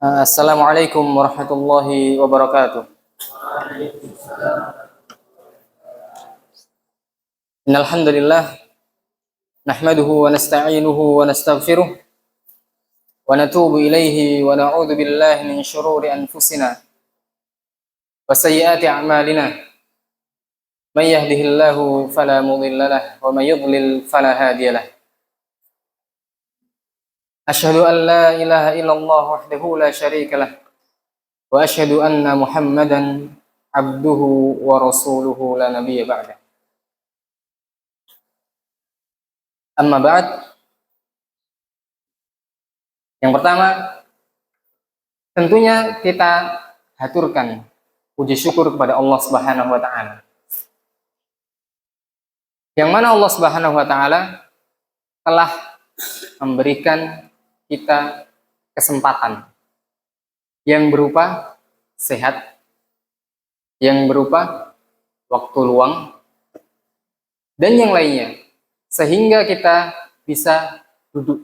Assalamualaikum warahmatullahi wabarakatuh. Innal hamdalillah nahmaduhu wa nasta'inuhu wa nastaghfiruh wa natubu ilaihi wa na'udzu billahi min shururi anfusina wa sayyiati a'malina. May yahdihillahu fala mudilla lahu wa may yudlil fala hadiya lahu. Asyhadu an la ilaha illallah wahdahu la syarika lahu wa asyhadu anna Muhammadan abduhu wa rasuluhu la nabiyya ba'da. Amma ba'd. Yang pertama, tentunya kita haturkan puji syukur kepada Allah Subhanahu wa taala. Yang mana Allah Subhanahu wa taala telah memberikan kita kesempatan yang berupa sehat, yang berupa waktu luang, dan yang lainnya, sehingga kita bisa duduk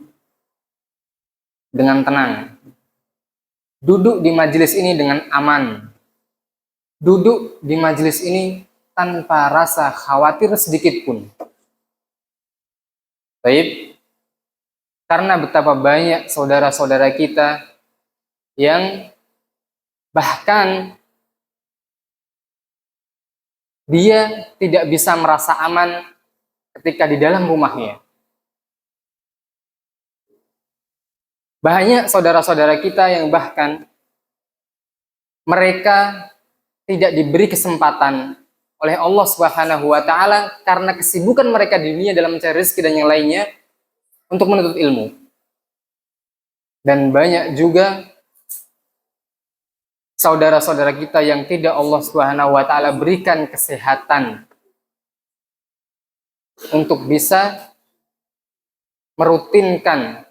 dengan tenang, duduk di majelis ini dengan aman, duduk di majelis ini tanpa rasa khawatir sedikit pun. Baik, karena betapa banyak saudara-saudara kita yang bahkan dia tidak bisa merasa aman ketika di dalam rumahnya. Banyak saudara-saudara kita yang bahkan mereka tidak diberi kesempatan oleh Allah Subhanahu wa taala karena kesibukan mereka di dunia dalam mencari rezeki dan yang lainnya untuk menuntut ilmu. Dan banyak juga saudara-saudara kita yang tidak Allah Subhanahu wa taala berikan kesehatan untuk bisa merutinkan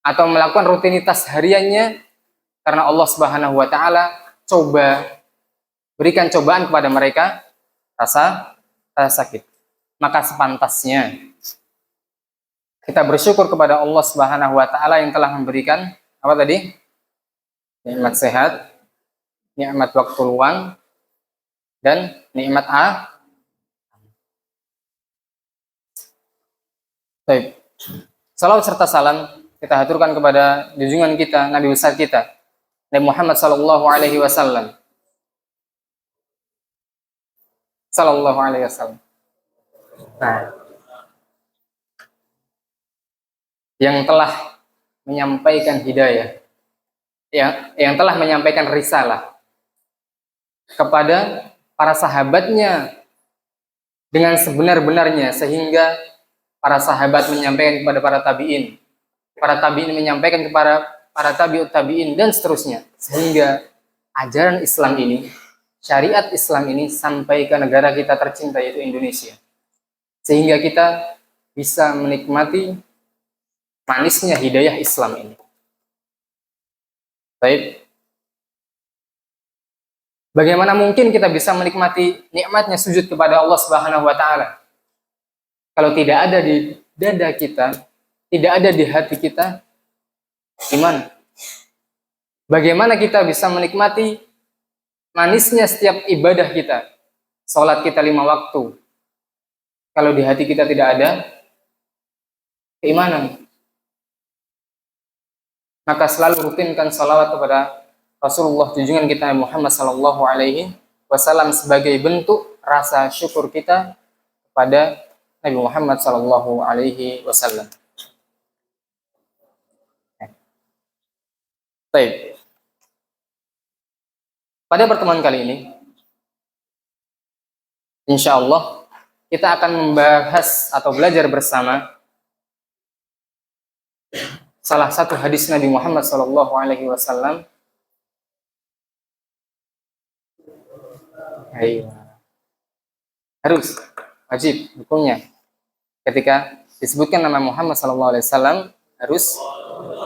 atau melakukan rutinitas hariannya karena Allah Subhanahu wa taala berikan cobaan kepada mereka rasa sakit. Maka sepantasnya kita bersyukur kepada Allah Subhanahu wa taala yang telah memberikan apa tadi? Nikmat sehat, nikmat waktu luang, dan nikmat Baik. Salawat serta salam kita haturkan kepada junjungan kita, Nabi besar kita, Nabi Muhammad sallallahu alaihi wasallam. Sallallahu alaihi wasallam. Nah, yang telah menyampaikan hidayah, yang telah menyampaikan risalah kepada para sahabatnya dengan sebenar-benarnya, sehingga para sahabat menyampaikan kepada para tabi'in menyampaikan kepada para tabi'ut tabi'in, dan seterusnya, sehingga ajaran Islam ini, syariat Islam ini sampai ke negara kita tercinta yaitu Indonesia, sehingga kita bisa menikmati manisnya hidayah Islam ini. Baik, bagaimana mungkin kita bisa menikmati nikmatnya sujud kepada Allah Subhanahu wa taala kalau tidak ada di dada kita, tidak ada di hati kita iman? Bagaimana kita bisa menikmati manisnya setiap ibadah kita, sholat kita 5 waktu, kalau di hati kita tidak ada keimanan? Maka selalu rutinkan salawat kepada Rasulullah junjungan kita Muhammad sallallahu alaihi wasallam sebagai bentuk rasa syukur kita kepada Nabi Muhammad sallallahu alaihi wasallam. Baik. Pada pertemuan kali ini, insya Allah kita akan membahas atau belajar bersama salah satu hadis Nabi Muhammad sallallahu alaihi wasallam. Harus wajib hukumnya ketika disebutkan nama Muhammad sallallahu alaihi wasallam harus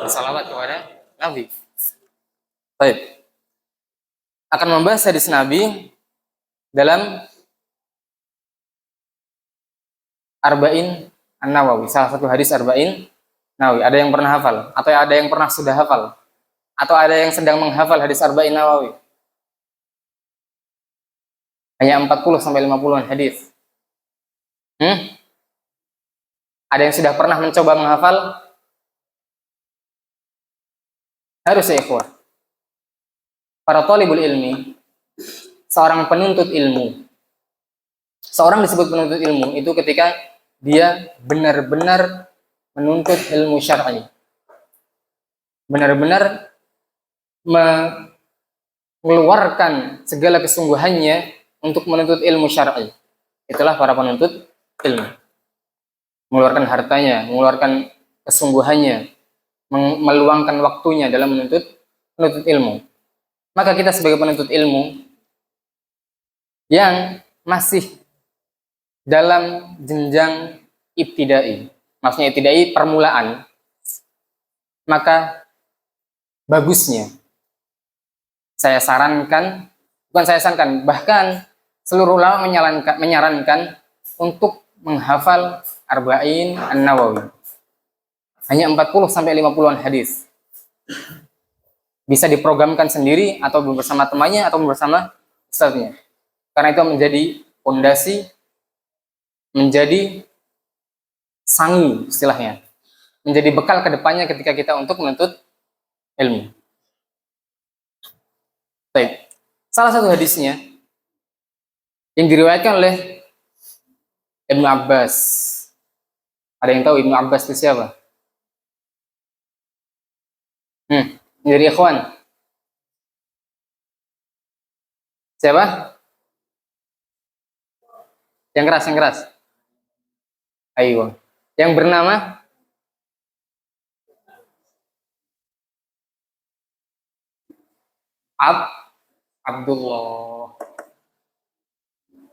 bersalawat kepada Nabi. Baik. Akan membahas hadis Nabi dalam Arba'in An-Nawawi, salah satu hadis Arba'in Nawawi. Ada yang pernah hafal atau ada yang pernah sudah hafal Atau ada yang sedang menghafal hadis Arba'in Nawawi? Hanya 40 sampai 50-an hadis. Ada yang sudah pernah mencoba menghafal? Harus ya ikhwah. Para thalibul ilmi, seorang penuntut ilmu. Seorang disebut penuntut ilmu itu ketika dia benar-benar menuntut ilmu syar'i. Benar-benar mengeluarkan segala kesungguhannya untuk menuntut ilmu syar'i. Itulah para penuntut ilmu. Mengeluarkan hartanya, mengeluarkan kesungguhannya, meluangkan waktunya dalam menuntut ilmu. Maka kita sebagai penuntut ilmu yang masih dalam jenjang ibtidai, maksudnya ibtidai permulaan, maka bagusnya saya sarankan, bukan saya sarankan, bahkan seluruh ulama menyarankan untuk menghafal Arba'in An-Nawawi. Hanya 40 sampai 50-an hadis. Bisa diprogramkan sendiri atau bersama temannya atau bersama ustadznya. Karena itu menjadi fondasi, menjadi sangi istilahnya. Menjadi bekal ke depannya ketika kita untuk menuntut ilmu. Baik. Salah satu hadisnya yang diriwayatkan oleh Ibnu Abbas. Ada yang tahu Ibnu Abbas itu siapa? Dari ikhwan. Siapa? Yang keras, yang keras. Ayo. Yang bernama Abdullah.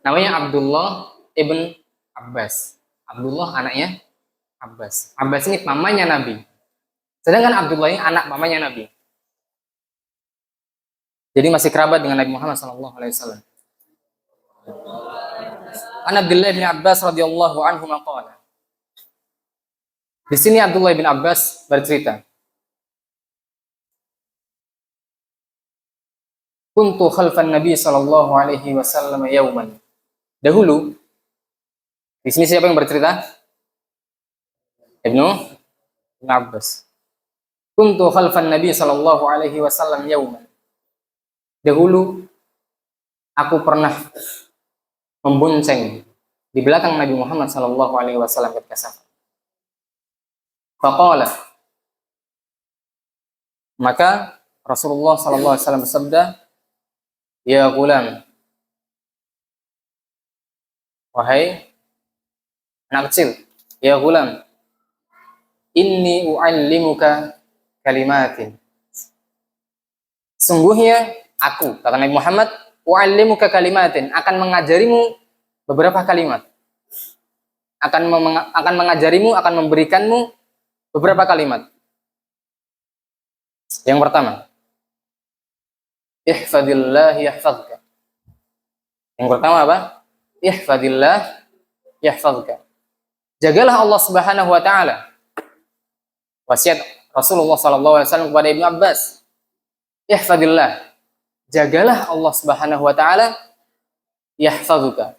Namanya Abdullah ibn Abbas. Abdullah anaknya Abbas. Abbas ini mamanya Nabi. Sedangkan Abdullah ini anak mamanya Nabi. Jadi masih kerabat dengan Nabi Muhammad SAW. An Abdullah bin Abbas radhiyallahu anhu maqala. Di sini Abdullah bin Abbas bercerita. Kuntu khalfan Nabi sallallahu alaihi wasallam yauman. Dahulu di sini siapa yang bercerita? Ibnu Abbas. Kuntu khalfan Nabi sallallahu alaihi wasallam yauman. Dahulu aku pernah membonceng di belakang Nabi Muhammad sallallahu alaihi wasallam ketika safar. Faqala, maka Rasulullah sallallahu alaihi wasallam bersabda, "Ya gulam, wahai anak kecil, ya gulam, inni u'allimuka kalimatin." Sungguhnya aku, kata Nabi Muhammad, u'allimuka kalimatin, akan mengajarimu beberapa kalimat. Akan mengajarimu, akan memberikanmu beberapa kalimat. Yang pertama, ihfadillah yahfazka. Yang pertama apa? Ihfadillah yahfazka. Jagalah Allah Subhanahu wa taala. Wasiat Rasulullah sallallahu alaihi wasallam kepada Ibnu Abbas. Ihfadillah. Jagalah Allah Subhanahu wa taala, yahfazuka.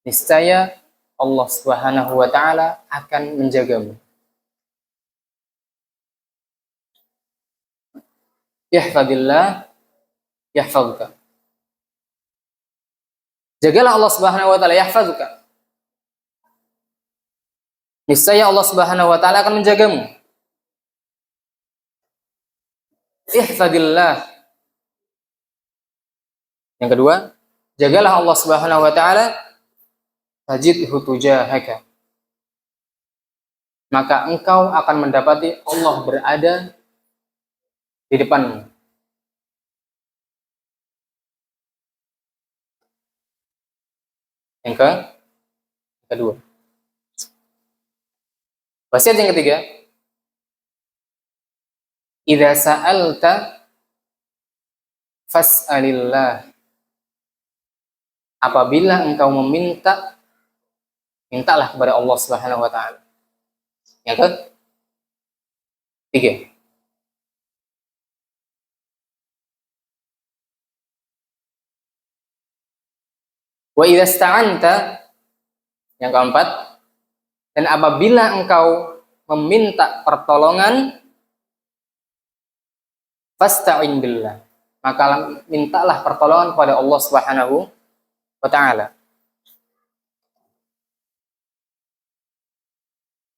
Niscaya Allah Subhanahu wa taala akan menjagamu. Ihfadillah yahfazuka. Jagalah Allah Subhanahu wa taala, yahfazuka. Niscaya Allah Subhanahu wa taala akan menjagamu. Ihfadillah. Yang kedua, jagalah Allah Subhanahu wa taala, tajidhu tujahaka. Maka engkau akan mendapati Allah berada di depanmu. Yang kedua. Wasiat yang ketiga, idza sa'alta fas'alillah. Apabila engkau meminta, mintalah kepada Allah Subhanahu wa taala. Yang ketiga, Wa idza sta'anta, yang keempat, dan apabila engkau meminta pertolongan, fasta'in billah, maka mintalah pertolongan kepada Allah Subhanahu wa taala.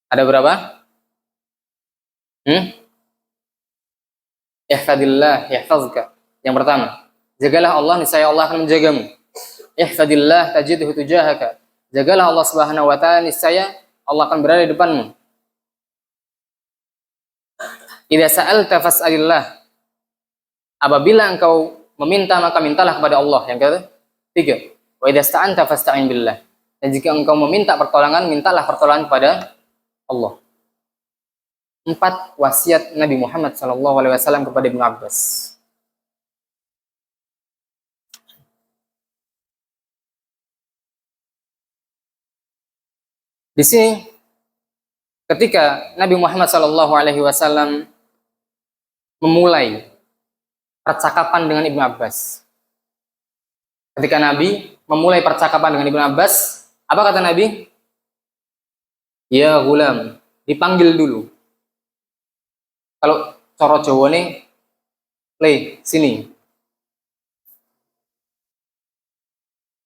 Ada berapa? Ihfadillah yahfazka. Yang pertama, jagalah Allah, niscaya Allah akan menjagamu. Ihfadillah tajidhu tujahaka. Jagalah Allah Subhanahu wa taala, niscaya Allah akan berada di depanmu. Idza sa'alta fas'alillah. Apabila engkau meminta, maka mintalah kepada Allah. Yang ketiga, wa idza sta'anta fasta'in billah. Dan jika engkau meminta pertolongan, mintalah pertolongan kepada Allah. 4 wasiat Nabi Muhammad SAW kepada Ibnu Abbas. Di sini, ketika Nabi Muhammad SAW memulai percakapan dengan Ibnu Abbas, ketika Nabi memulai percakapan dengan Ibnu Abbas, apa kata Nabi? Ya gulam, dipanggil dulu. Kalau coro Jawa nih, le sini.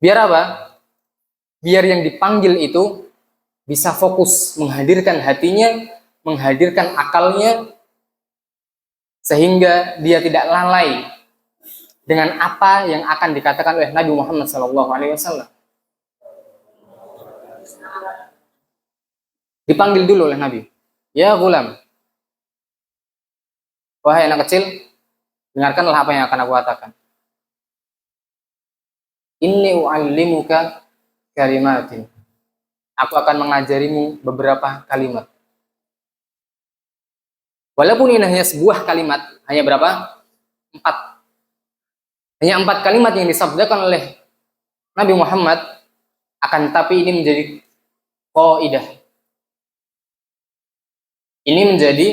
Biar apa? Biar yang dipanggil itu bisa fokus menghadirkan hatinya, menghadirkan akalnya, sehingga dia tidak lalai dengan apa yang akan dikatakan oleh Nabi Muhammad SAW. Dipanggil dulu oleh Nabi. Ya gulam, wahai anak kecil, dengarkanlah apa yang akan aku katakan. Inni u'allimuka kalimatin. Aku akan mengajarimu beberapa kalimat. Walaupun ini hanya sebuah kalimat, hanya berapa? 4. Hanya 4 kalimat yang disabdakan oleh Nabi Muhammad, akan tetapi ini menjadi qaidah. Ini menjadi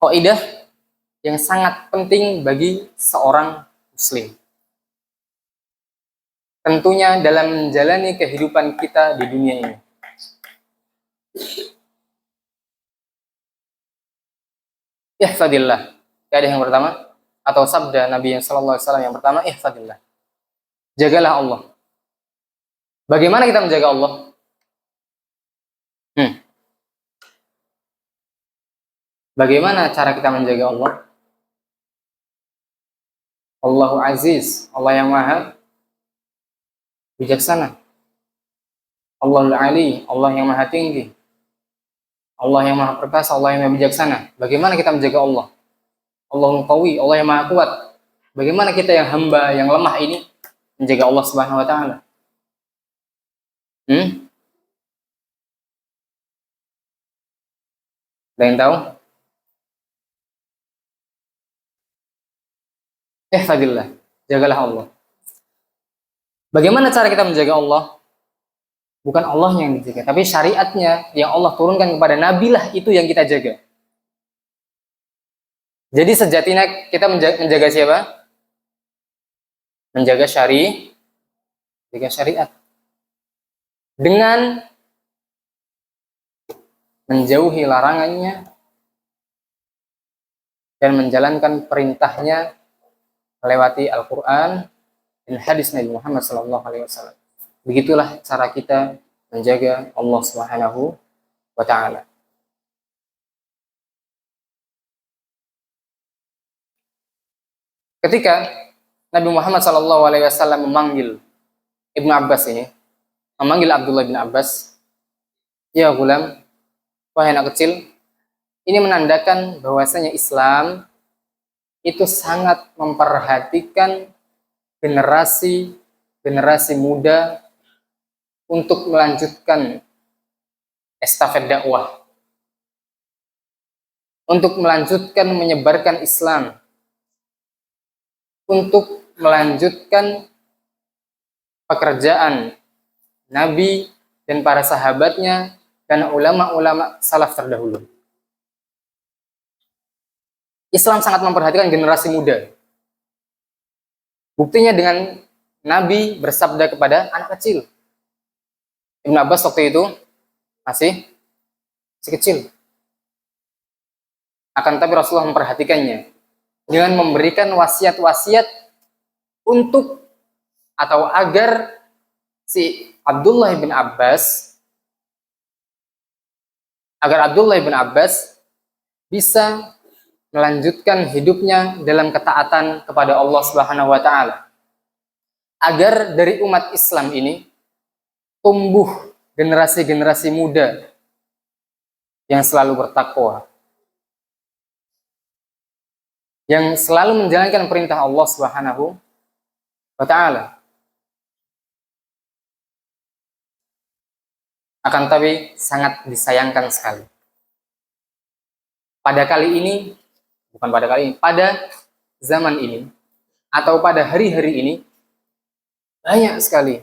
qaidah yang sangat penting bagi seorang muslim. Tentunya dalam menjalani kehidupan kita di dunia ini. Ihfadillah. Ada yang pertama, atau sabda Nabi SAW yang pertama, ihfadillah. Jagalah Allah. Bagaimana kita menjaga Allah? Bagaimana cara kita menjaga Allah? Allahu Aziz, Allah yang maha bijaksana. Allahul Ali, Allah yang maha tinggi. Allah yang maha perkasa, Allah yang maha bijaksana. Bagaimana kita menjaga Allah? Allahul Qawi, Allah yang maha kuat. Bagaimana kita yang hamba, yang lemah ini menjaga Allah Subhanahu wa taala? Ada yang tahu? Ihfadillah, jagalah Allah. Bagaimana cara kita menjaga Allah? Bukan Allah yang dijaga, tapi syariatnya yang Allah turunkan kepada Nabi lah itu yang kita jaga. Jadi sejatinya kita menjaga siapa? Menjaga syariat. Dengan menjauhi larangannya dan menjalankan perintahnya melewati Al-Quran dan hadis Nabi Muhammad SAW. Begitulah cara kita menjaga Allah Subhanahu wa taala. Ketika Nabi Muhammad SAW memanggil Ibnu Abbas ini, memanggil Abdullah bin Abbas, ya gulam, wahai anak kecil, ini menandakan bahwasanya Islam itu sangat memperhatikan generasi muda untuk melanjutkan estafet dakwah, untuk melanjutkan menyebarkan Islam, untuk melanjutkan pekerjaan Nabi dan para sahabatnya dan ulama-ulama salaf terdahulu. Islam sangat memperhatikan generasi muda. Buktinya dengan Nabi bersabda kepada anak kecil. Ibnu Abbas waktu itu masih kecil. Akan tapi Rasulullah memperhatikannya dengan memberikan wasiat-wasiat untuk atau agar si Abdullah bin Abbas bisa melanjutkan hidupnya dalam ketaatan kepada Allah Subhanahu wa taala. Agar dari umat Islam ini tumbuh generasi-generasi muda yang selalu bertakwa, yang selalu menjalankan perintah Allah Subhanahu wa taala. Akan tapi sangat disayangkan sekali. Pada zaman ini atau pada hari-hari ini banyak sekali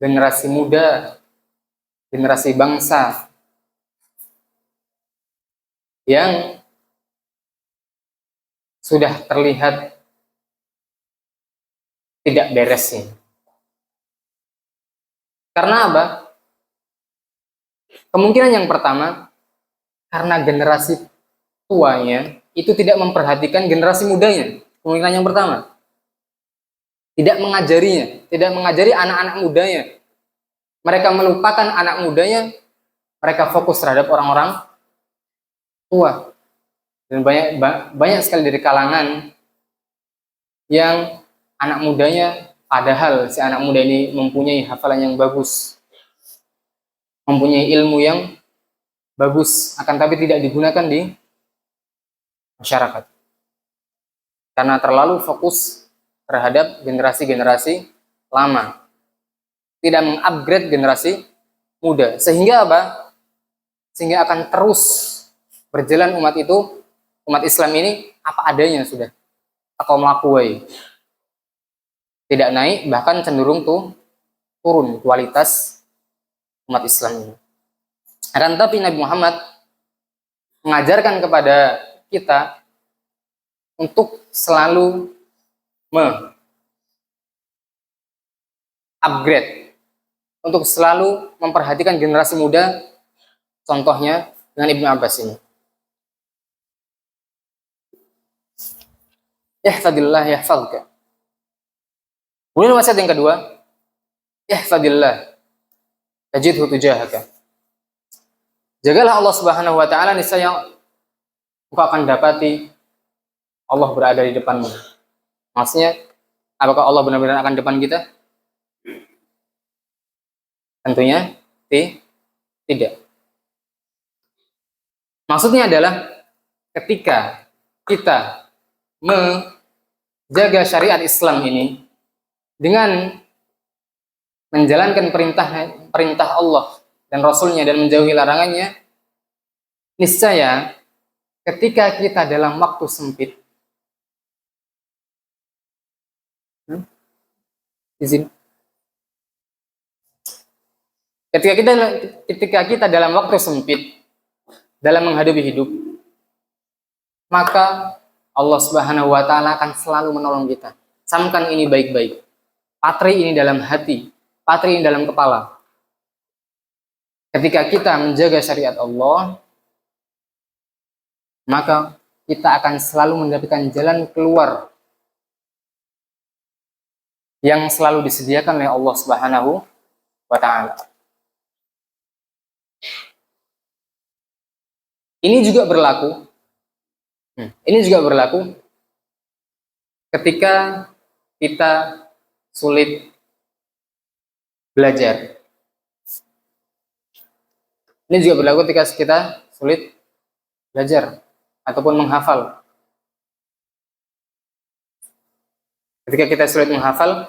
generasi muda, generasi bangsa yang sudah terlihat tidak beresnya. Karena apa? Kemungkinan yang pertama, karena generasi tuanya itu tidak memperhatikan generasi mudanya. Kemungkinan yang pertama. Tidak mengajari anak-anak mudanya. Mereka melupakan anak mudanya, mereka fokus terhadap orang-orang tua. Dan banyak sekali dari kalangan yang anak mudanya, padahal si anak muda ini mempunyai hafalan yang bagus, mempunyai ilmu yang bagus, akan tapi tidak digunakan di masyarakat. Karena terlalu fokus terhadap generasi-generasi lama. Tidak mengupgrade generasi muda. Sehingga apa? Sehingga akan terus berjalan umat Islam ini apa adanya sudah. Atau melakuai. Tidak naik, bahkan cenderung turun kualitas umat Islam ini. Akan tapi Nabi Muhammad mengajarkan kepada kita untuk selalu upgrade, untuk selalu memperhatikan generasi muda, contohnya dengan Ibnu Abbas ini. Ihfadillah yahfadka. Kemudian wasiat yang kedua, ihfadillah tajidhu tujahaka. Jagalah Allah Subhanahu wa taala, niscaya engkau akan dapati Allah berada di depanmu. Maksudnya, apakah Allah benar-benar akan depan kita? Tentunya tidak. Maksudnya adalah ketika kita menjaga syariat Islam ini dengan menjalankan perintah Allah dan Rasulnya dan menjauhi larangannya, niscaya ketika kita dalam waktu sempit, ketika kita dalam waktu sempit dalam menghadapi hidup, maka Allah Subhanahu wa taala akan selalu menolong kita. Camkan ini baik-baik. Patri ini dalam hati, patri ini dalam kepala. Ketika kita menjaga syariat Allah, maka kita akan selalu mendapatkan jalan keluar yang selalu disediakan oleh Allah Subhanahu wa taala. Ini juga berlaku ketika kita sulit belajar. Ini juga berlaku ketika kita sulit belajar ataupun menghafal. Ketika kita sulit menghafal,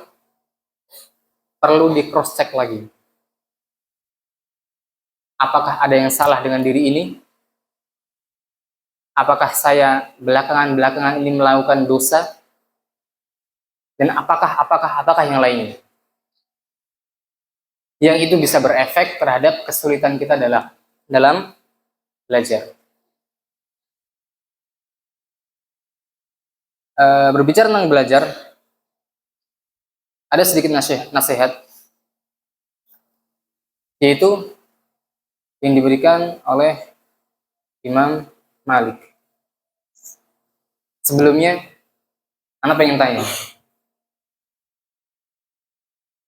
perlu di cross check lagi. Apakah ada yang salah dengan diri ini? Apakah saya belakangan ini melakukan dosa? Dan apakah yang lainnya? Yang itu bisa berefek terhadap kesulitan kita dalam belajar. Berbicara tentang belajar, ada sedikit nasihat, yaitu yang diberikan oleh Imam Malik. Sebelumnya, Anda pengen tanya,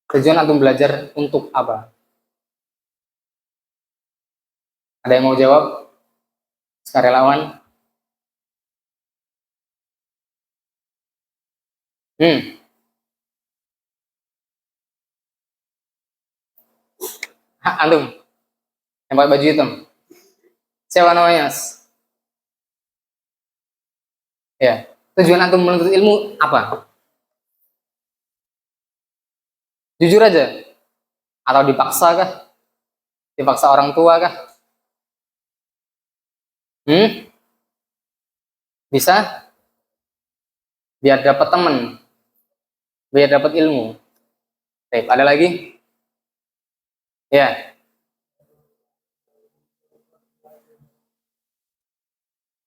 tujuan antum belajar untuk apa? Ada yang mau jawab? Sukarelawan? Antum yang pakai baju hitam. Siapa namanya, Mas? Ya. Tujuan antum menuntut ilmu apa? Jujur aja. Atau dipaksa kah? Dipaksa orang tua kah? Bisa? Biar dapat teman, biar dapat ilmu. Baik, ada lagi? Ya.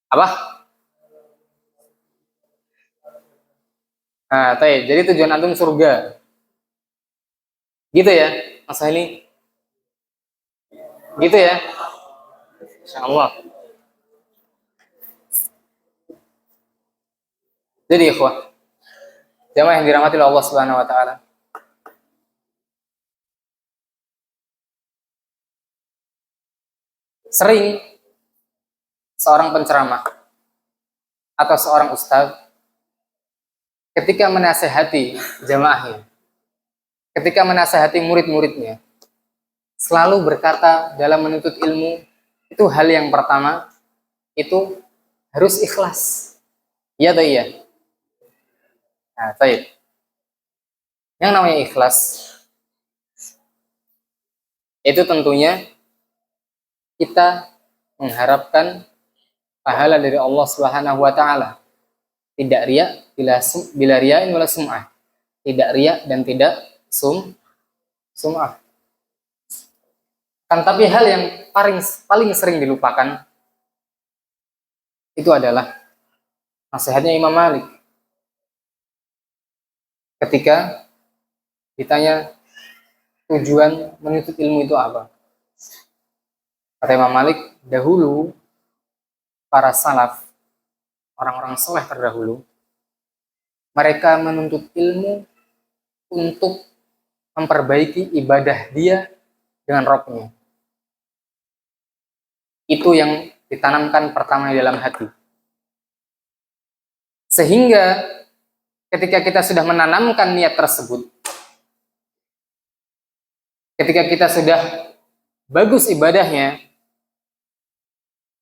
Apa? Nah, jadi tujuan antum surga. Gitu ya, Mas ini. Gitu ya. Insya Allah. Jadi ikhwah, jamaah yang dirahmati oleh Allah Subhanahu wa taala. Sering seorang penceramah atau seorang ustadz ketika menasehati jamaahnya, ketika menasehati murid-muridnya, selalu berkata dalam menuntut ilmu, itu hal yang pertama, itu harus ikhlas. Iya atau iya? Nah, baik. Yang namanya ikhlas, itu tentunya kita mengharapkan pahala dari Allah Subhanahu wa taala. Tidak riya, bila riya'in wala sum'ah. Tidak riya dan tidak sum'ah. Kan tapi hal yang paling sering dilupakan itu adalah nasihatnya Imam Malik. Ketika ditanya tujuan menuntut ilmu itu apa? Kata Imam Malik, dahulu para salaf, orang-orang saleh terdahulu, mereka menuntut ilmu untuk memperbaiki ibadah dia dengan Rabb-nya. Itu yang ditanamkan pertama di dalam hati. Sehingga ketika kita sudah menanamkan niat tersebut, ketika kita sudah bagus ibadahnya,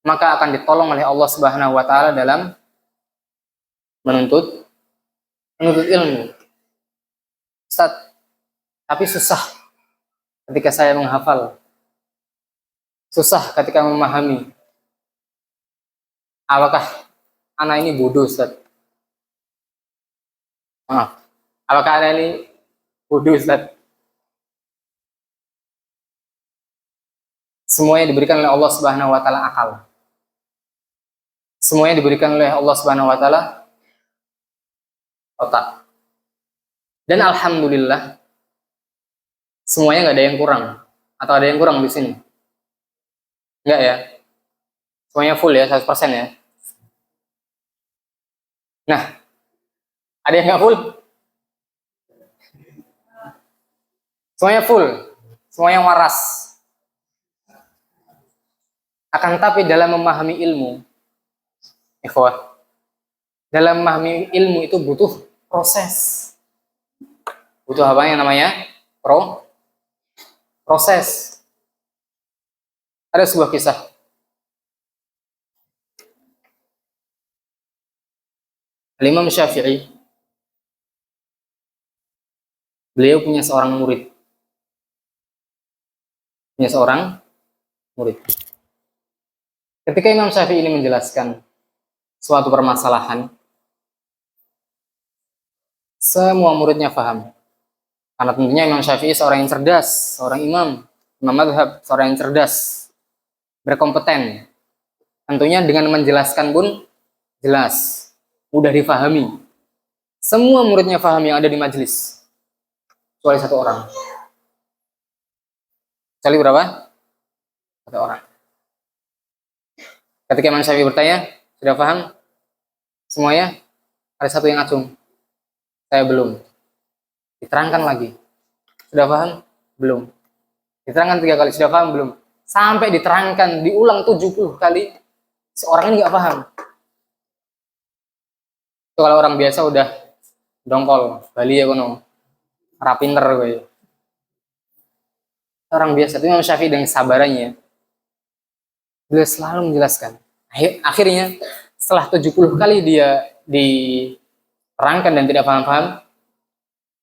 maka akan ditolong oleh Allah Subhanahu wa taala dalam menuntut ilmu. Ustaz, tapi susah ketika saya menghafal. Susah ketika memahami. Apakah anak ini bodoh, Ustaz? Maaf. Apakah anak ini bodoh, Ustaz? Semuanya diberikan oleh Allah Subhanahu wa taala akal. Semuanya diberikan oleh Allah Subhanahu wa taala otak. Dan alhamdulillah semuanya nggak ada yang kurang. Atau ada yang kurang di sini? Enggak ya? Semuanya full ya, 100% ya. Nah, ada yang nggak full? Semuanya full. Semuanya waras. Akan tapi dalam memahami ilmu, ikhwah, dalam memahami ilmu itu butuh proses. Butuh apa yang namanya? Proses. Ada sebuah kisah. Imam Syafi'i, beliau punya seorang murid. Ketika Imam Syafi'i ini menjelaskan suatu permasalahan, semua muridnya paham. Karena tentunya Imam Syafi'i seorang yang cerdas, seorang imam mazhab, seorang yang cerdas, berkompeten. Tentunya dengan menjelaskan pun jelas, mudah difahami. Semua muridnya paham yang ada di majelis. kecuali satu orang. Kecuali berapa? Satu orang. Ketika Imam Syafi'i bertanya, sudah paham semuanya? Ada satu yang acung, saya belum. Diterangkan lagi, sudah paham? Belum. Diterangkan 3 kali, sudah paham? Belum. Sampai diterangkan, diulang 70 kali, seorang ini nggak paham. Itu kalau orang biasa udah dongkol, Bali ya kono, rapinter gue. Orang biasa, itu Imam Syafi'i dengan sabarannya, beliau selalu menjelaskan. Akhirnya setelah 70 kali dia diterangkan dan tidak paham-paham,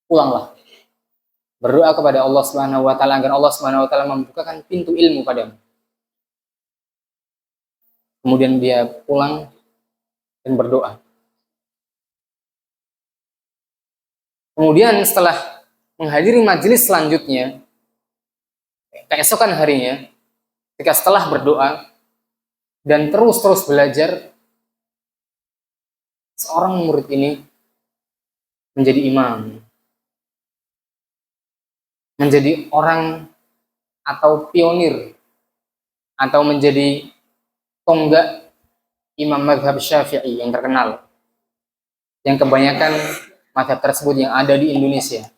pulanglah. Berdoa kepada Allah Subhanahu wa taala agar Allah Subhanahu wa taala membukakan pintu ilmu padamu. Kemudian dia pulang dan berdoa. Kemudian setelah menghadiri majelis selanjutnya, keesokan harinya, ketika setelah berdoa dan terus belajar, seorang murid ini menjadi imam, menjadi orang atau pionir, atau menjadi tonggak imam mazhab Syafi'i yang terkenal, yang kebanyakan mazhab tersebut yang ada di Indonesia.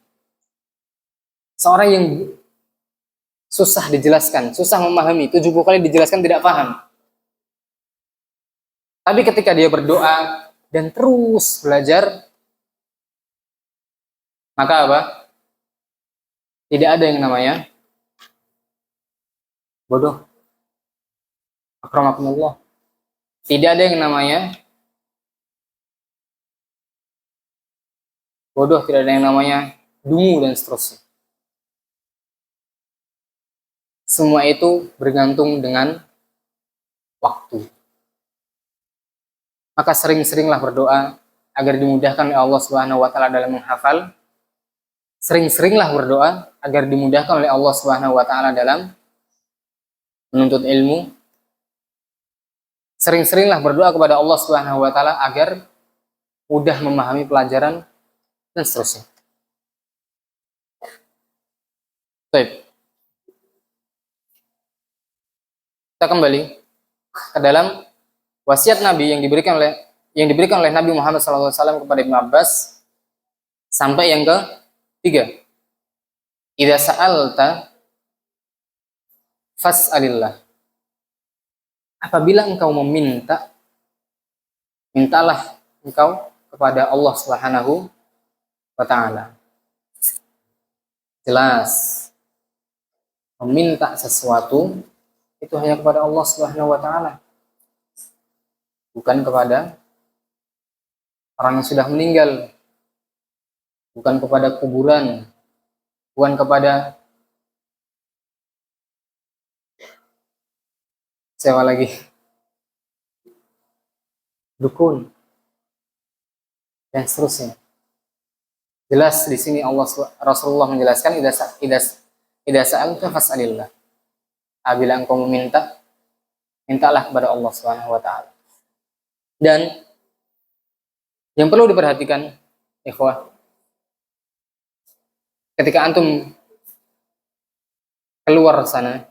Seorang yang susah dijelaskan, susah memahami, 70 kali dijelaskan tidak paham. Tapi ketika dia berdoa dan terus belajar, maka apa? Tidak ada yang namanya bodoh. Akramakumullah. Tidak ada yang namanya bodoh, tidak ada yang namanya dungu dan seterusnya. Semua itu bergantung dengan waktu. Maka sering-seringlah berdoa agar dimudahkan oleh Allah Subhanahu wa taala dalam menghafal. Sering-seringlah berdoa agar dimudahkan oleh Allah Subhanahu wa taala dalam menuntut ilmu. Sering-seringlah berdoa kepada Allah Subhanahu wa taala agar mudah memahami pelajaran dan seterusnya. Baik. Kita kembali ke dalam wasiat Nabi yang diberikan oleh Nabi Muhammad SAW kepada Ibnu Abbas sampai yang ke-3. Idza sa'alta fas'alillah. Apabila engkau meminta, mintalah engkau kepada Allah Subhanahu wa taala. Jelas. Meminta sesuatu itu hanya kepada Allah Subhanahu wa taala. Bukan kepada orang yang sudah meninggal. Bukan kepada kuburan. Bukan kepada siapa lagi? Dukun. Dan seterusnya. Jelas di sini Rasulullah menjelaskan idza sa'alta fas'alillah. Apabila engkau meminta, mintalah kepada Allah Subhanahu wa taala. Dan yang perlu diperhatikan, ikhwah, ketika antum keluar sana,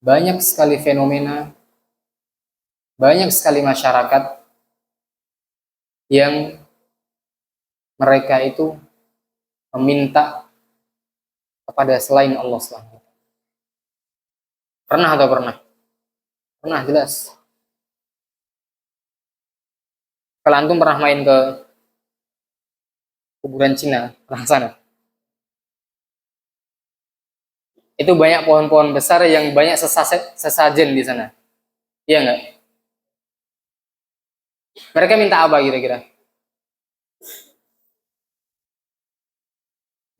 banyak sekali fenomena, banyak sekali masyarakat yang mereka itu meminta kepada selain Allah SWT. Pernah atau pernah? Pernah, jelas. Kalau antum pernah main ke kuburan Cina, pernah sana? Itu banyak pohon-pohon besar yang banyak sesajen di sana. Iya enggak? Mereka minta apa kira-kira?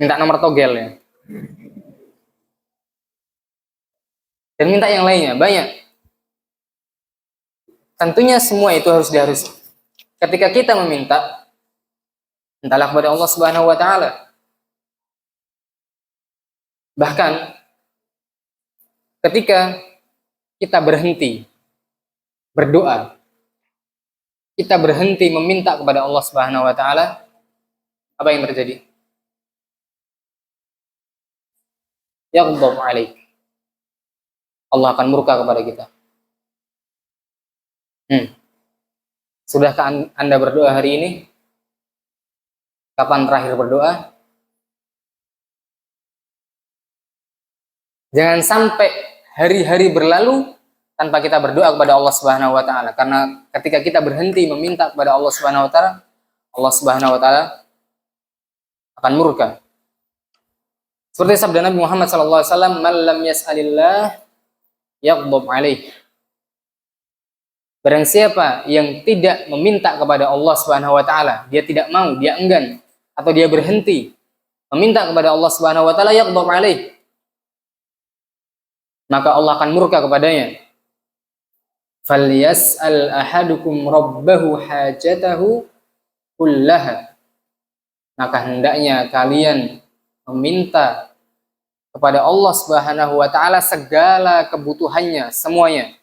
Minta nomor togel ya. Dan minta yang lainnya, banyak. Tentunya semua itu harus diharus. Ketika kita meminta, mintalah kepada Allah Subhanahu wa taala. Bahkan ketika kita berhenti berdoa, kita berhenti meminta kepada Allah Subhanahu wa taala, apa yang terjadi? yaghdab alaik. Allah akan murka kepada kita. Sudahkah Anda berdoa hari ini? Kapan terakhir berdoa? Jangan sampai hari-hari berlalu tanpa kita berdoa kepada Allah Subhanahu wa taala, karena ketika kita berhenti meminta kepada Allah Subhanahu wa taala, Allah Subhanahu wa taala akan murka. Seperti sabda Nabi Muhammad sallallahu alaihi wasallam, "Man lam yas'alillah yaghdab alaih." Barang siapa yang tidak meminta kepada Allah Subhanahu wa taala, dia tidak mau, dia enggan atau dia berhenti meminta kepada Allah Subhanahu wa taala, yaghdab alaih, maka Allah akan murka kepadanya. Falyas'al ahadukum rabbahu hajatahu kullaha. Maka hendaknya kalian meminta kepada Allah Subhanahu wa taala segala kebutuhannya, semuanya.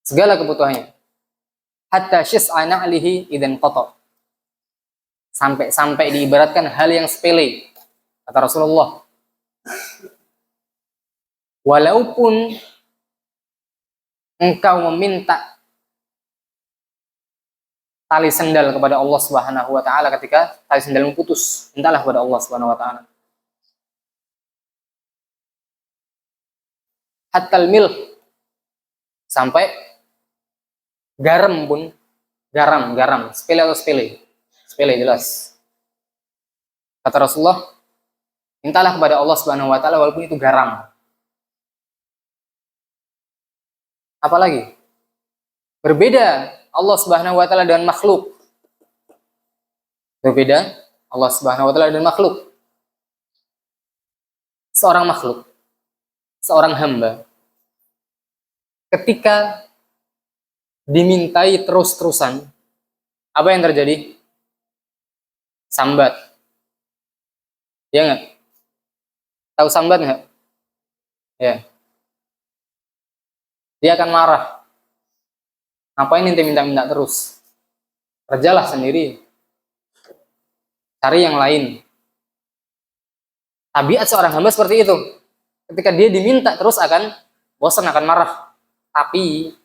Segala kebutuhannya. Hatta syis'a na'lihi idzan qata. Sampai diibaratkan hal yang sepele. Kata Rasulullah, walaupun engkau meminta tali sendal kepada Allah Subhanahu wa taala ketika tali sendalmu putus, mintalah kepada Allah Subhanahu wa taala. Hatta milh, sampai garam pun, garam, sepele atau sepele? Sepele jelas. Kata Rasulullah, mintalah kepada Allah Subhanahu wa taala walaupun itu garam. Apalagi? Berbeda Allah Subhanahu wa taala dengan makhluk. Berbeda Allah Subhanahu wa taala dengan makhluk. Seorang makhluk, seorang hamba, ketika dimintai terus-terusan, apa yang terjadi? Sambat. Ya nggak? Tahu sambat nggak? Ya. Dia akan marah. Ngapain ente minta-minta terus? Kerjalah sendiri. Cari yang lain. Tabiat seorang hamba seperti itu. Ketika dia diminta terus akan bosan, akan marah. Tapi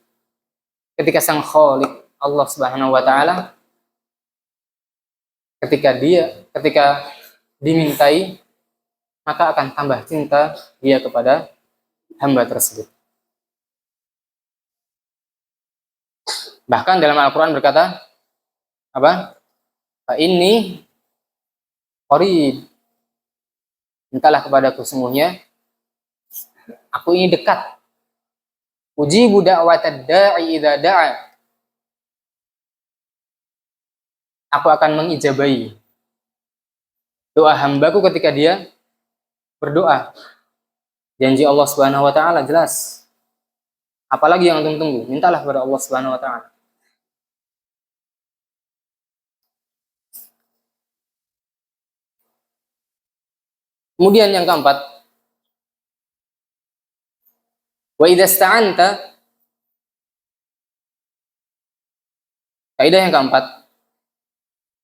ketika sang Khaliq Allah Subhanahu wa taala, ketika dimintai, maka akan tambah cinta dia kepada hamba tersebut. Bahkan dalam Al-Quran berkata, apa? Fa inni qarib. Mintalah kepadaku, sungguhnya aku ini dekat. Ujibu da'watad da'i idza da'a. Aku akan mengijabahi doa hambaku ketika dia berdoa. Janji Allah Subhanahu wa taala jelas. Apalagi yang tunggu? Mintalah kepada Allah Subhanahu wa taala. Kemudian yang keempat, wa idza sta'anta, kaidah yang keempat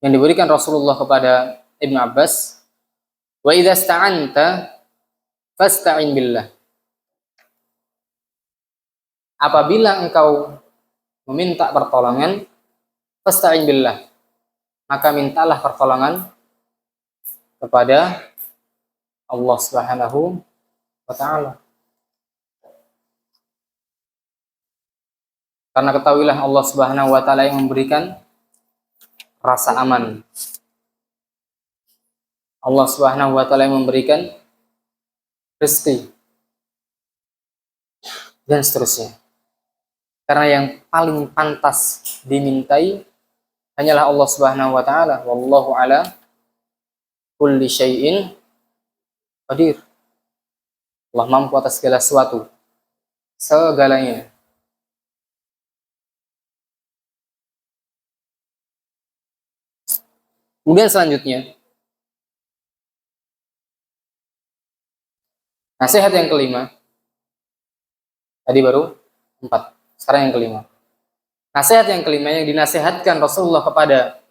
yang diberikan Rasulullah kepada Ibnu Abbas, wa idza sta'anta fasta'in billah. Apabila engkau meminta pertolongan, fasta'in billah, maka mintalah pertolongan kepada Allah Subhanahu wa taala. Karena ketahuilah Allah Subhanahu wa taala yang memberikan rasa aman. Allah Subhanahu wa taala yang memberikan rezeki dan seterusnya. Karena yang paling pantas dimintai hanyalah Allah Subhanahu wa taala. Wallahu ala kulli syai'in qadir. Allah mampu atas segala sesuatu, segalanya. Kemudian selanjutnya, nasihat yang kelima. Tadi baru 4, sekarang yang kelima. Nasihat yang kelima yang dinasihatkan Rasulullah kepada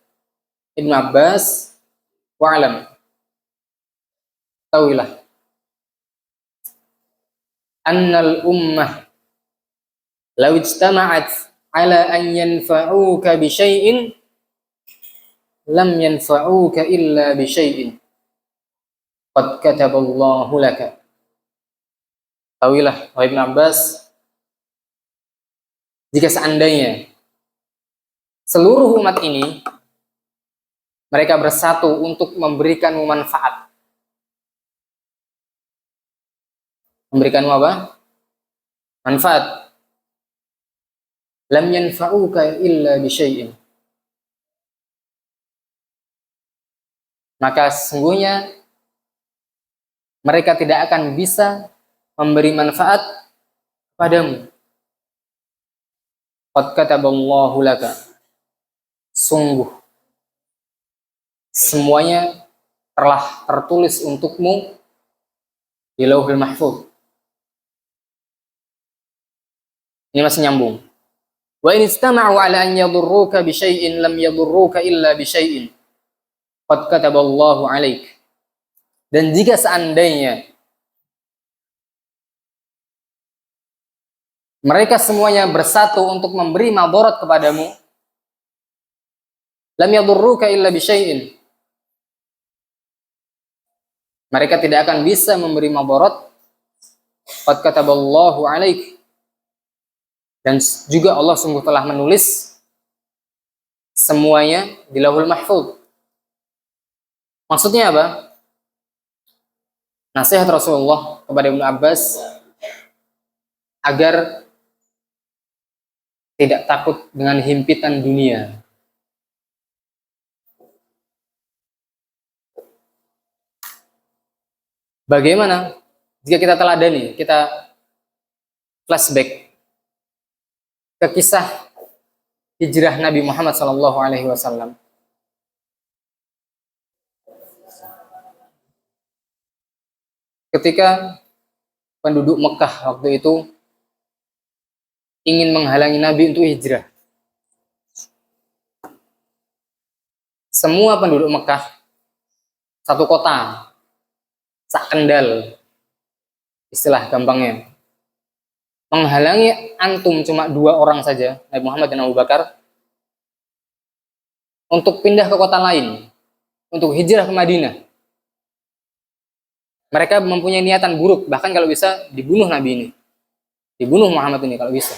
Ibnu Abbas, wa'lam, tahuilah annal ummah law ijtama'at ala an yanfa'uka bi syai'in lam yanfa'uka illa bi syai'in qad kataballahu laka. Tahuilah wahai Ibn Abbas, jika seandainya seluruh umat ini mereka bersatu untuk memberikanmu manfaat, memberikanmu apa? Manfaat. Lam yanfa'uka illa bi syai'in. Maka sesungguhnya mereka tidak akan bisa memberi manfaat padamu. Qad kataballahu laka. Sungguh semuanya telah tertulis untukmu di Lauhul Mahfuz. Ini masih nyambung. Wa in istama'u ala an yadurruka bi syai'in lam yadurruka illa bi syai'in qad kataballahu 'alaik. Dan jika seandainya mereka semuanya bersatu untuk memberi madarat kepadamu, lam yadurruka illa bi syai'in, mereka tidak akan bisa memberi madarat, qad kataballahu 'alaik. Dan juga Allah sungguh telah menulis semuanya di Lauhul Mahfuz. Maksudnya apa? Nasihat Rasulullah kepada Ibnu Abbas agar tidak takut dengan himpitan dunia. Bagaimana jika kita teladani, kita flashback ke kisah hijrah Nabi Muhammad SAW. Ketika penduduk Mekah waktu itu ingin menghalangi Nabi untuk hijrah. Semua penduduk Mekah, satu kota, sak kendal, istilah gampangnya, menghalangi antum cuma 2 orang saja, Nabi Muhammad dan Abu Bakar, untuk pindah ke kota lain, untuk hijrah ke Madinah. Mereka mempunyai niatan buruk, bahkan kalau bisa dibunuh Nabi ini, dibunuh Muhammad ini kalau bisa.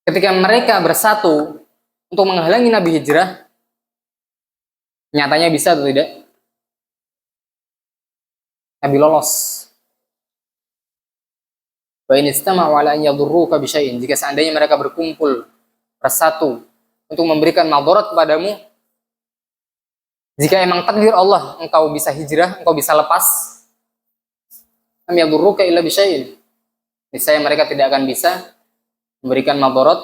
Ketika mereka bersatu untuk menghalangi Nabi hijrah, nyatanya bisa atau tidak? Nabi lolos. Wa in istama'u ala an yadurruka bi syai'in, jika seandainya mereka berkumpul bersatu untuk memberikan madarat kepadamu, jika emang takdir Allah engkau bisa hijrah, engkau bisa lepas, lam yadurruka illa bi syai'in, niscaya mereka tidak akan bisa memberikan madarat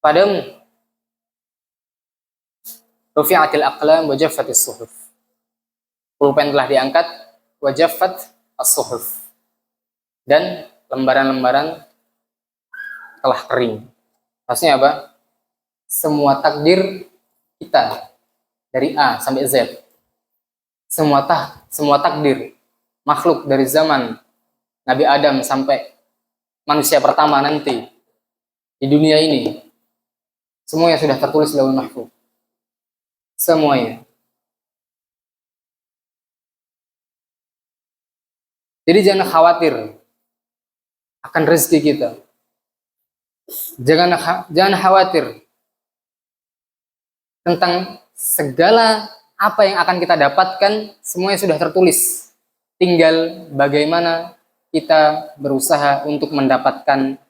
padamu. Rufi'atil aqlam wa jaffatis suhuf. Pulpen telah diangkat, wa jaffat as-suhuf. Dan lembaran-lembaran telah kering. Maksudnya apa? Semua takdir kita dari A sampai Z, semua takdir makhluk dari zaman Nabi Adam sampai manusia pertama nanti di dunia ini, semuanya sudah tertulis di Lauhul Mahfuz. Semuanya. Jadi jangan khawatir akan rezeki kita. Jangan khawatir tentang segala apa yang akan kita dapatkan, semuanya sudah tertulis. Tinggal bagaimana kita berusaha untuk mendapatkan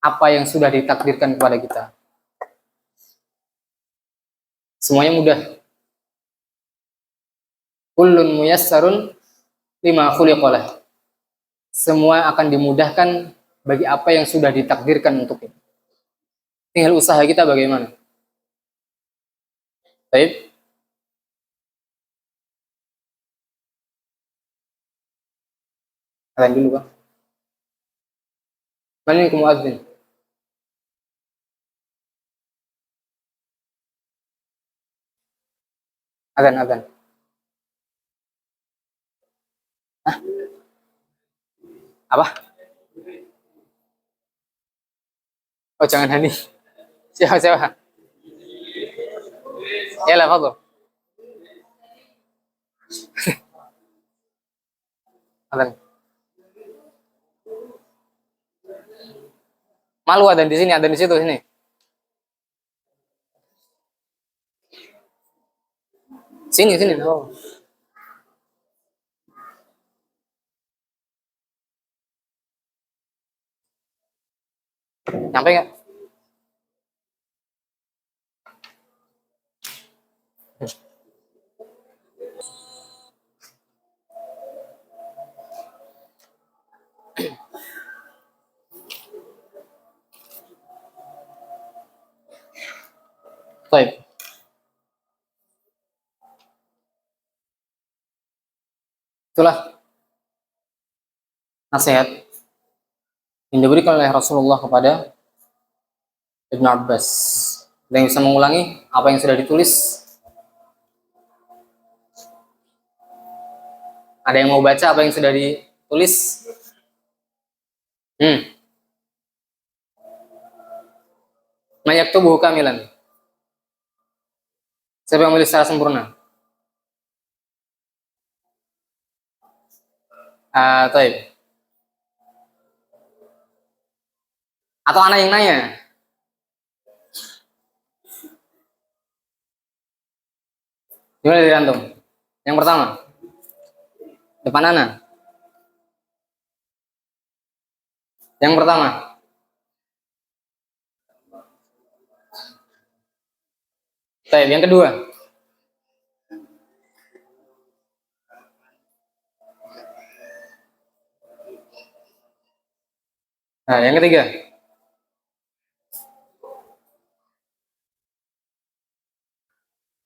apa yang sudah ditakdirkan kepada kita. Semuanya mudah. Kullun muyassarun lima khuliqalah. Semua akan dimudahkan bagi apa yang sudah ditakdirkan untuknya. Tinggal usaha kita bagaimana. Baik. Kalian dulu, Bang. Man minkum muadzin? Azan. Hah? Apa? Oh, jangan Hani. Siapa? Ya lah, Fadl. Alan. Malu ada di sini, ada di situ sini. Sini. Oh. Nyampe nggak? Baik. Itulah nasihat yang diberikan oleh Rasulullah kepada Ibnu Abbas. Ada yang bisa mengulangi apa yang sudah ditulis? Ada yang mau baca apa yang sudah ditulis? Banyak tubuh kamilan. Siapa yang menulis secara sempurna? Taib. Atau anak yang nanya? Gimana dari antum? Yang pertama, depan Ana. Yang pertama. Taib. Yang kedua. Nah, yang ketiga.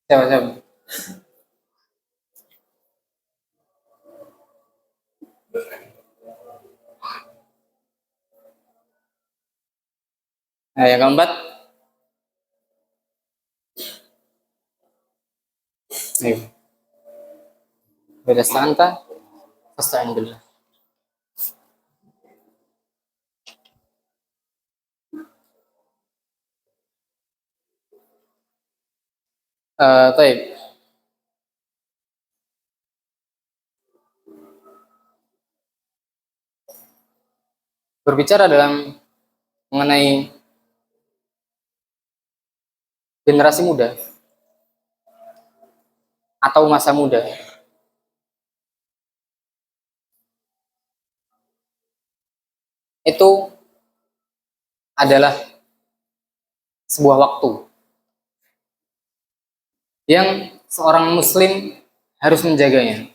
Siapa? Nah, yang keempat. Ayo. Beda anta, fasta'in billah. Taib. Berbicara dalam mengenai generasi muda atau masa muda, itu adalah sebuah waktu yang seorang muslim harus menjaganya.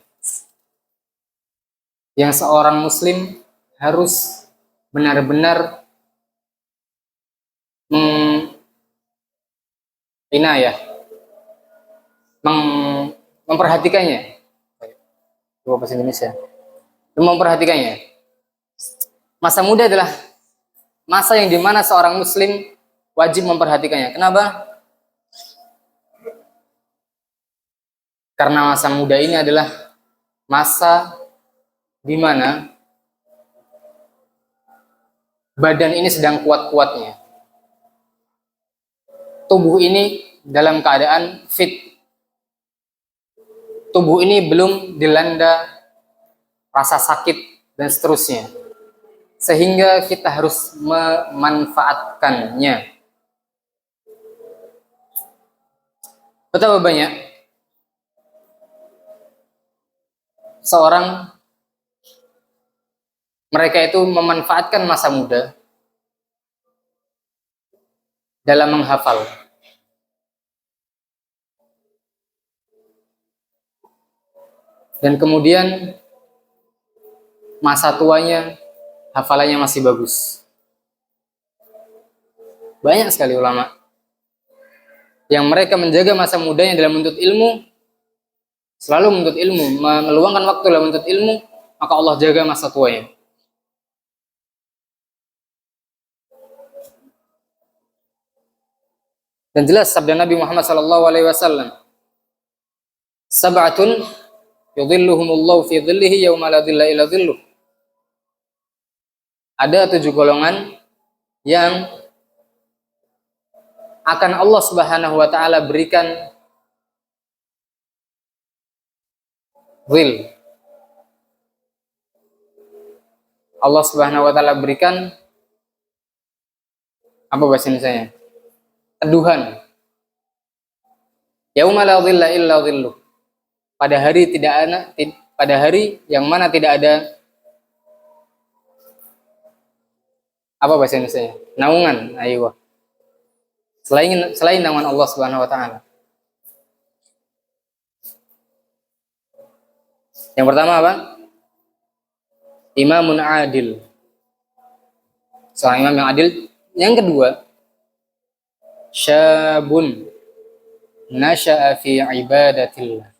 Yang seorang muslim harus benar-benar memperhatikannya. Coba bahasa Indonesia. Memperhatikannya. Masa muda adalah masa yang dimana seorang muslim wajib memperhatikannya. Kenapa? Karena masa muda ini adalah masa dimana badan ini sedang kuat-kuatnya. Tubuh ini dalam keadaan fit. Tubuh ini belum dilanda rasa sakit dan seterusnya. Sehingga kita harus memanfaatkannya. Betapa banyak seorang mereka itu memanfaatkan masa muda dalam menghafal. Dan kemudian masa tuanya hafalannya masih bagus. Banyak sekali ulama yang mereka menjaga masa mudanya dalam menuntut ilmu, selalu menuntut ilmu, meluangkan waktu dalam menuntut ilmu, maka Allah jaga masa tuanya. Dan jelas sabda Nabi Muhammad SAW, sab'atun yudhilluhumullahu fi dhillihi yawma la dhilla illa dhilluh. Ada 7 golongan yang akan Allah Subhanahu wa taala berikan zil. Allah Subhanahu wa taala berikan apa bahasa Indonesianya? Teduhan. Yauma la dhilla illa dhilluh. Pada hari yang mana tidak ada apa bahasa Indonesianya? Naungan, ayo. Selain naungan Allah Subhanahu wa taala. Yang pertama apa? Imamun adil. Seorang imam yang adil. Yang kedua, syabun nasya'a fi ibadatillah.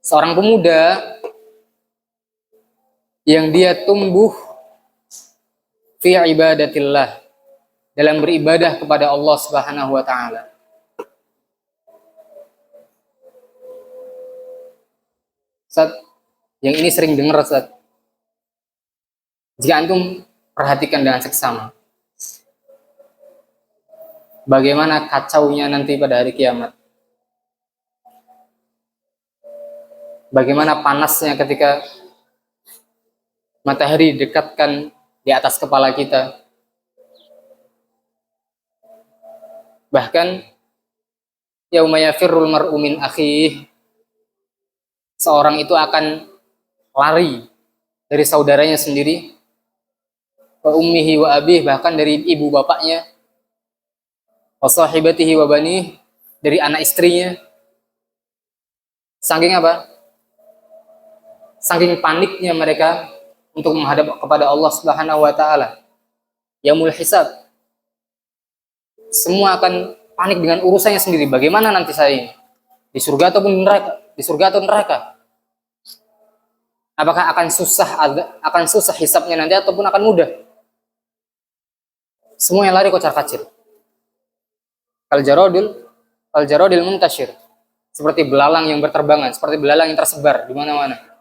Seorang pemuda yang dia tumbuh fi ibadatillah, dalam beribadah kepada Allah Subhanahu wa taala. Ustaz, yang ini sering dengar Ustaz. Jika antum perhatikan dengan seksama, bagaimana kacaunya nanti pada hari kiamat. Bagaimana panasnya ketika matahari dekatkan di atas kepala kita. Bahkan yauma yafirrul mar'u min akhihi, seorang itu akan lari dari saudaranya sendiri, wa ummihi wa abih, bahkan dari ibu bapaknya, wa sahibatihi wa banih, dari anak istrinya. Saking apa? Saking paniknya mereka untuk menghadap kepada Allah Subhanahu wa taala. Yaumul hisab. Semua akan panik dengan urusannya sendiri. Bagaimana nanti saya ini? Di surga ataupun neraka? Di surga atau neraka? Apakah akan susah hisabnya nanti ataupun akan mudah? Semua yang lari kocar-kacir. Kal jarodil muntashir. Seperti belalang yang berterbangan, seperti belalang yang tersebar di mana-mana.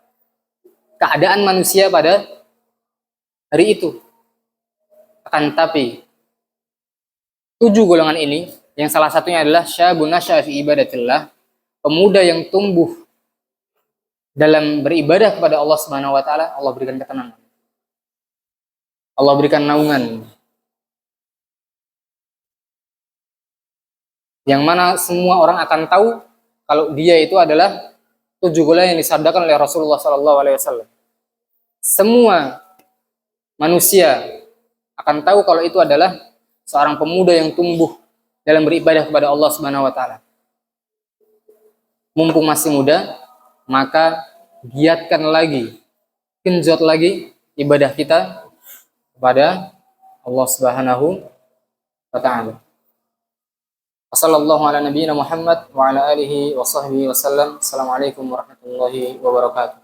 Keadaan manusia pada hari itu. Akan tapi 7 golongan ini, yang salah satunya adalah syabun nasya'a fi ibadatillah, pemuda yang tumbuh dalam beribadah kepada Allah Subhanahu wa taala, Allah berikan ketenangan. Allah berikan naungan. Yang mana semua orang akan tahu kalau dia itu adalah 7 golongan yang disabdakan oleh Rasulullah SAW. Semua manusia akan tahu kalau itu adalah seorang pemuda yang tumbuh dalam beribadah kepada Allah Subhanahu wa taala. Mumpung masih muda, maka giatkan lagi, genjot lagi ibadah kita kepada Allah Subhanahu wa taala. Wassallallahu ala nabiyyina Muhammad wa ala alihi wa sahbihi wasallam. Assalamualaikum warahmatullahi wabarakatuh.